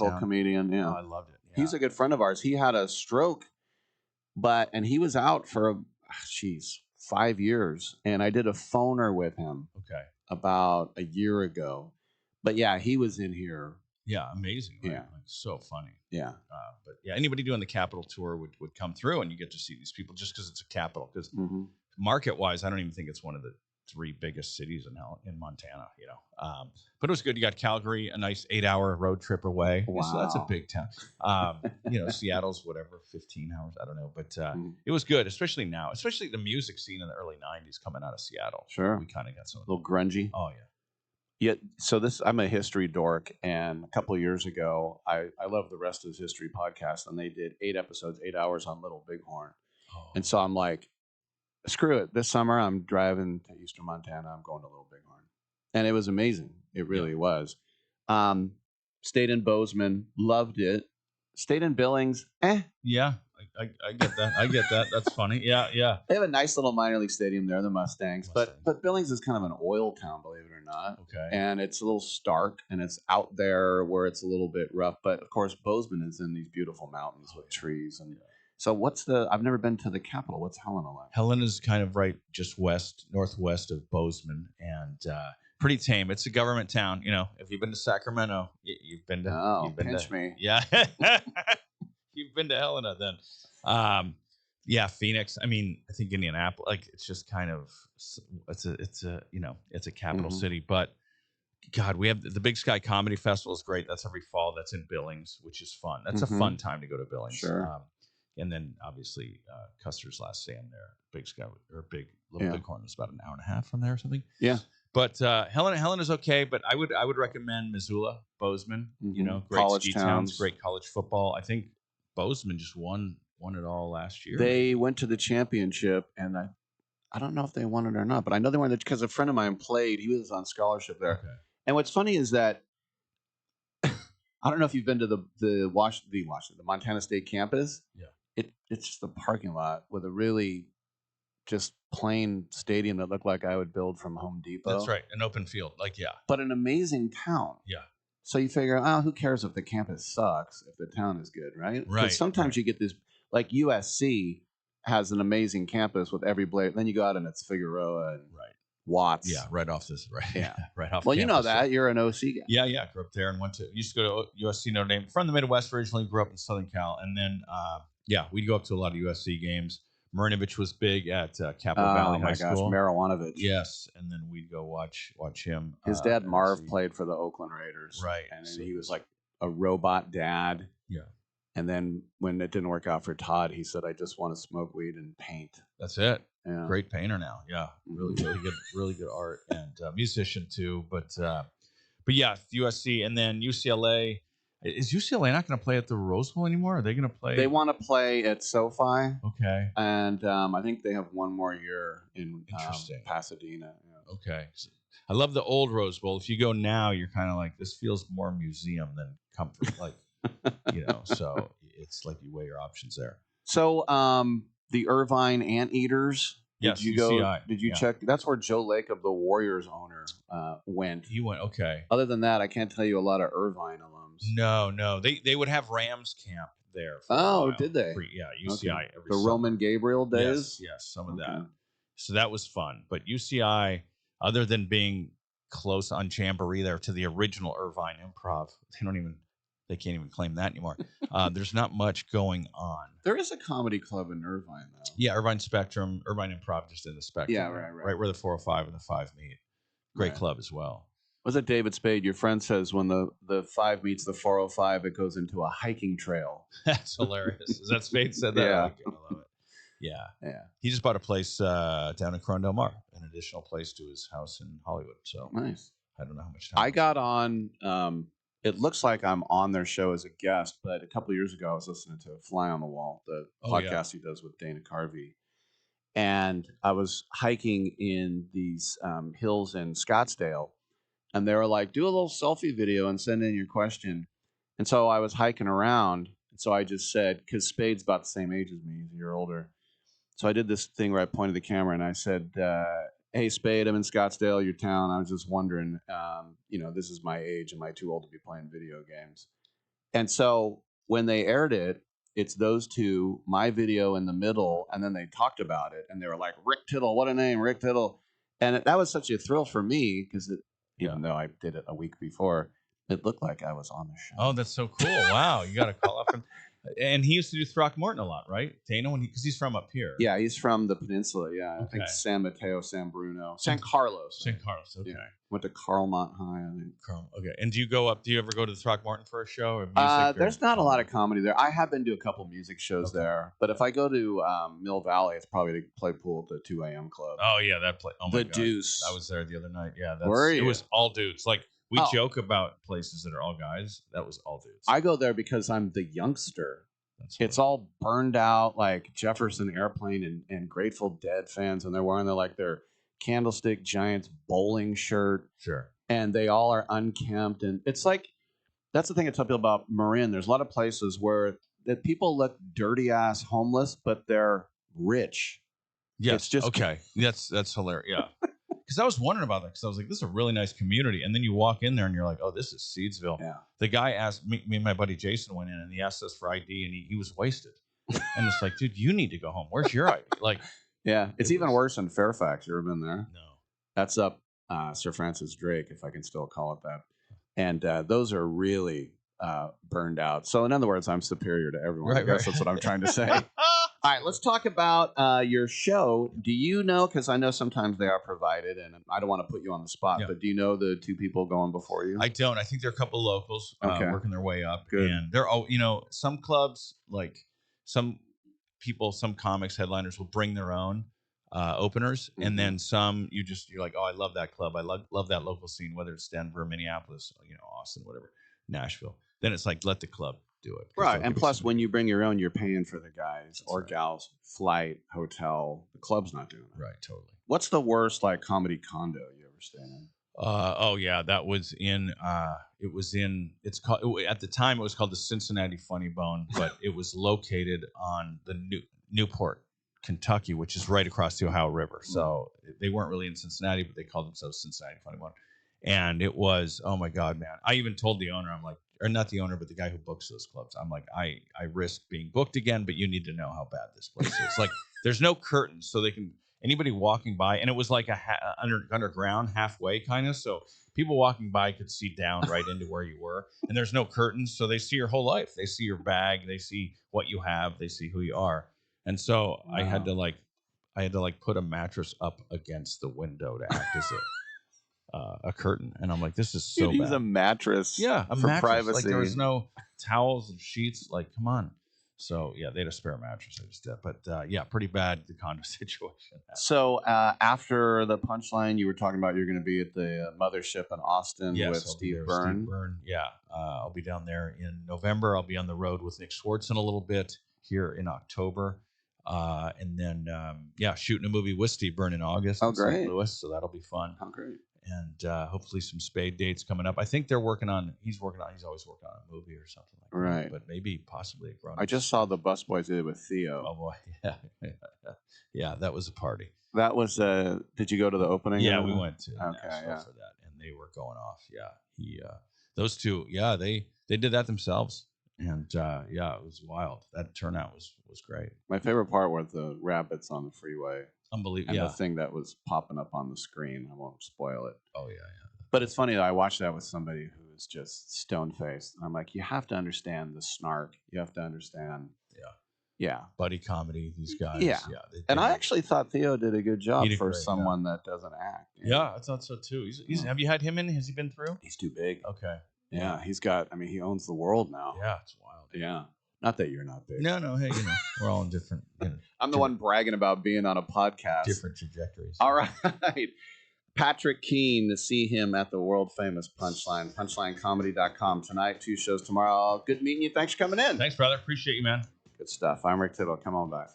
Town. comedian. Yeah, Oh, I loved it. Yeah. he's a good friend of ours. He had a stroke, and he was out for 5 years, and I did a phoner with him Okay. about a year ago. But yeah, he was in here. Yeah, amazing. Right? Yeah. Like, so funny. Yeah. But yeah, anybody doing the Capitol tour would come through, and you get to see these people just because it's a capital. Because market wise, I don't even think it's one of the 3 biggest cities in Montana. But it was good. You got Calgary, a nice 8-hour road trip away. Wow. So that's a big town. Seattle's whatever, 15 hours. I don't know, but it was good, especially now, especially the music scene in the early '90s coming out of Seattle. Sure. We kind of got some a little grungy. Oh yeah. Yeah, so I'm a history dork, and a couple of years ago, I love the Rest is History podcast, and they did 8 episodes, 8 hours on Little Bighorn. Oh. And so I'm like, screw it. This summer, I'm driving to Eastern Montana. I'm going to Little Bighorn. And it was amazing. It really was. Stayed in Bozeman, loved it. Stayed in Billings, Yeah, I get that. I get that. That's funny. Yeah. They have a nice little minor league stadium there, the Mustangs. But Billings is kind of an oil town, believe it or not. Okay. And it's a little stark, and it's out there where it's a little bit rough. But of course, Bozeman is in these beautiful mountains with trees. And so, I've never been to the capital. What's Helena like? Helena's kind of right just northwest of Bozeman, and pretty tame. It's a government town. If you've been to Sacramento, you've been to. Oh, you've been pinch to, me. Yeah. You've been to Helena then. Phoenix. I mean, I think Indianapolis. Like, it's just kind of it's a capital city. But God, we have the Big Sky Comedy Festival is great. That's every fall. That's in Billings, which is fun. That's a fun time to go to Billings. Sure. And then obviously Custer's Last Stand there. Big Sky or Little Bighorn is about an hour and a half from there or something. Yeah. But Helena's okay. But I would recommend Missoula, Bozeman. Great college ski towns, great college football. I think Bozeman just won it all last year. They went to the championship, and I don't know if they won it or not, but I know they won it because a friend of mine played. He was on scholarship there. Okay. And what's funny is that I don't know if you've been to the Montana State campus. Yeah. It's just a parking lot with a really just plain stadium that looked like I would build from Home Depot. That's right, an open field, but an amazing town. Yeah. So you figure, who cares if the campus sucks if the town is good, right? Right. Because sometimes you get this, like USC has an amazing campus with every blade. Then you go out and it's Figueroa and Watts. Yeah, right off this. Right. Yeah. Right off. Well, campus. you know that. You're an OC guy. Yeah. Grew up there and used to go to USC Notre Dame. From the Midwest originally, grew up in Southern Cal, and then we'd go up to a lot of USC games. Marinovich was big at Capital Valley High School. Oh my gosh, Marinovich. Yes, and then we'd go watch him. His dad Marv played for the Oakland Raiders, right? And he was like a robot dad. Yeah. And then when it didn't work out for Todd, he said, "I just want to smoke weed and paint." That's it. Yeah. Great painter now. Yeah, really good art and musician too. But yeah, USC and then UCLA. Is UCLA not going to play at the Rose Bowl anymore? Are they going to play? They want to play at SoFi. Okay. And I think they have one more year in Pasadena. Yeah. Okay. I love the old Rose Bowl. If you go now, you're kind of like, this feels more museum than comfort. Like, so it's like you weigh your options there. So the Irvine Anteaters. Yes, did you UCI. go? Did you check? That's where Joe Lacob, the Warriors owner, went. He went. Okay. Other than that, I can't tell you a lot of Irvine alums. No. They would have Rams camp there. Did they? UCI. Okay. The Roman Gabriel days. Yes, some of that. So that was fun. But UCI, other than being close on Jamboree there to the original Irvine Improv, they can't even claim that anymore. There's not much going on. There is a comedy club in Irvine, though. Yeah, Irvine Spectrum, Irvine Improv, just in the Spectrum. Yeah, right. Right where the 405 and the 5 meet. Great club as well. Was it David Spade? Your friend says when the 5 meets the 405, it goes into a hiking trail. That's hilarious. Is that Spade said that? Yeah. I love it. Yeah. He just bought a place down in Corona Del Mar, an additional place to his house in Hollywood. So nice. I don't know how much time. I got on. It looks like I'm on their show as a guest, but a couple of years ago, I was listening to Fly on the Wall, the podcast he does with Dana Carvey. And I was hiking in these hills in Scottsdale, and they were like, do a little selfie video and send in your question. And so I was hiking around, and so I just said, because Spade's about the same age as me, he's a year older. So I did this thing where I pointed the camera, and I said, hey, Spade, I'm in Scottsdale, your town. I was just wondering, this is my age. Am I too old to be playing video games? And so when they aired it, it's those two, my video in the middle, and then they talked about it, and they were like, Rick Tittle, what a name, Rick Tittle. And that was such a thrill for me because even though I did it a week before, it looked like I was on the show. Oh, that's so cool. Wow. You got to call up. And he used to do Throckmorton a lot, right? Dana, because he's from up here. Yeah, he's from the peninsula. Yeah, I think San Mateo, San Bruno, San Carlos. San Carlos, okay. Yeah. Went to Carlmont High, I think. Okay. And do you ever go to the Throckmorton for a show or music? There's not a lot of comedy there. I have been to a couple music shows there, but if I go to Mill Valley, it's probably to play pool at the 2 a.m. club. Oh, yeah, that place. Oh, my God. Deuce. I was there the other night. Yeah, Were you? It was all dudes. Like, we joke about places that are all guys. That was all dudes. I go there because I'm the youngster. It's all burned out, like Jefferson Airplane and Grateful Dead fans, and they're wearing their Candlestick Giants bowling shirt. Sure. And they all are unkempt, and it's like that's the thing I tell people about Marin. There's a lot of places where that people look dirty ass homeless, but they're rich. Yes. It's just okay. That's hilarious. Yeah. Because I was wondering about that because I was like, this is a really nice community. And then you walk in there and you're like, oh, this is Seedsville. Yeah. The guy asked me and my buddy Jason went in and he asked us for ID and he was wasted. And it's like, dude, you need to go home. Where's your ID? Like, yeah, it's even worse in Fairfax. You ever been there? No. That's up Sir Francis Drake, if I can still call it that. And those are really burned out. So in other words, I'm superior to everyone. I guess that's what I'm trying to say. All right, let's talk about your show. Do you know, because I know sometimes they are provided, and I don't want to put you on the spot, but do you know the two people going before you? I don't. I think there are a couple of locals working their way up. Good. And they're all, some clubs, like some people, some comics, headliners will bring their own openers. Mm-hmm. And then some, you're like, oh, I love that club. I love that local scene, whether it's Denver, Minneapolis, Austin, whatever, Nashville. Then it's like, let the club do it. Right. And plus, when you bring your own, you're paying for the guys or gals, flight, hotel. The club's not doing that. Right. Totally. What's the worst comedy condo you ever stayed in? Oh yeah, that was in. It's called at the time it was called the Cincinnati Funny Bone, but it was located on the Newport, Kentucky, which is right across the Ohio River. So they weren't really in Cincinnati, but they called themselves Cincinnati Funny Bone. And it was, oh my God, man. I even told the owner, I'm like, or not the owner, but the guy who books those clubs. I'm like, I risk being booked again, but you need to know how bad this place is. Like, there's no curtains, so anybody walking by, and it was like underground halfway kind of. So people walking by could see down right into where you were, and there's no curtains, so they see your whole life. They see your bag, they see what you have, they see who you are. And so wow. I had to put a mattress up against the window to act as a curtain, and I'm like, this is so bad. Use a mattress, for mattress. Privacy. Like there was no towels and sheets. Like, come on. So yeah, they had a spare mattress. I just did, but pretty bad the condo situation. So after the Punchline, you were talking about you're going to be at the Mothership in Austin with Steve Byrne. Yeah, I'll be down there in November. I'll be on the road with Nick Swartzen a little bit here in October. And then, shooting a movie with Steve Byrne in August in St. Louis. So that'll be fun. Oh, great. And hopefully some Spade dates coming up. I think he's always working on a movie or something like that. Right. But maybe possibly a grown. I just saw the Busboys did it with Theo. Oh, boy. Yeah, that was a party. That was, did you go to the opening? Yeah, we went to Nashville for that. And they were going off. Yeah. Those two, they did that themselves. And it was wild. That turnout was great. My favorite part was the rabbits on the freeway. Unbelievable. And the thing that was popping up on the screen. I won't spoil it. Oh, yeah. But it's funny that I watched that with somebody who is just stone-faced. And I'm like, you have to understand the snark. You have to understand. Yeah. Buddy comedy, these guys. Yeah. And I actually thought Theo did a good job for someone that doesn't act. Yeah, I thought so too. Have you had him in? Has he been through? He's too big. Okay. Yeah, he owns the world now. Yeah, it's wild. Yeah. Not that you're not big. No, hey, we're all in different. I'm the one bragging about being on a podcast. Different trajectories. All right. Patrick Keane, to see him at the world famous Punchline, punchlinecomedy.com tonight, 2 shows tomorrow. Good meeting you. Thanks for coming in. Thanks, brother. Appreciate you, man. Good stuff. I'm Rick Tittle. Come on back.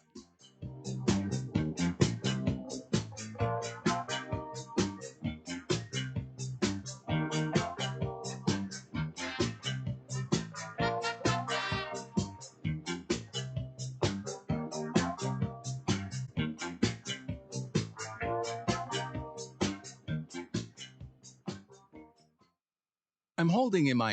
I'm holding in my hand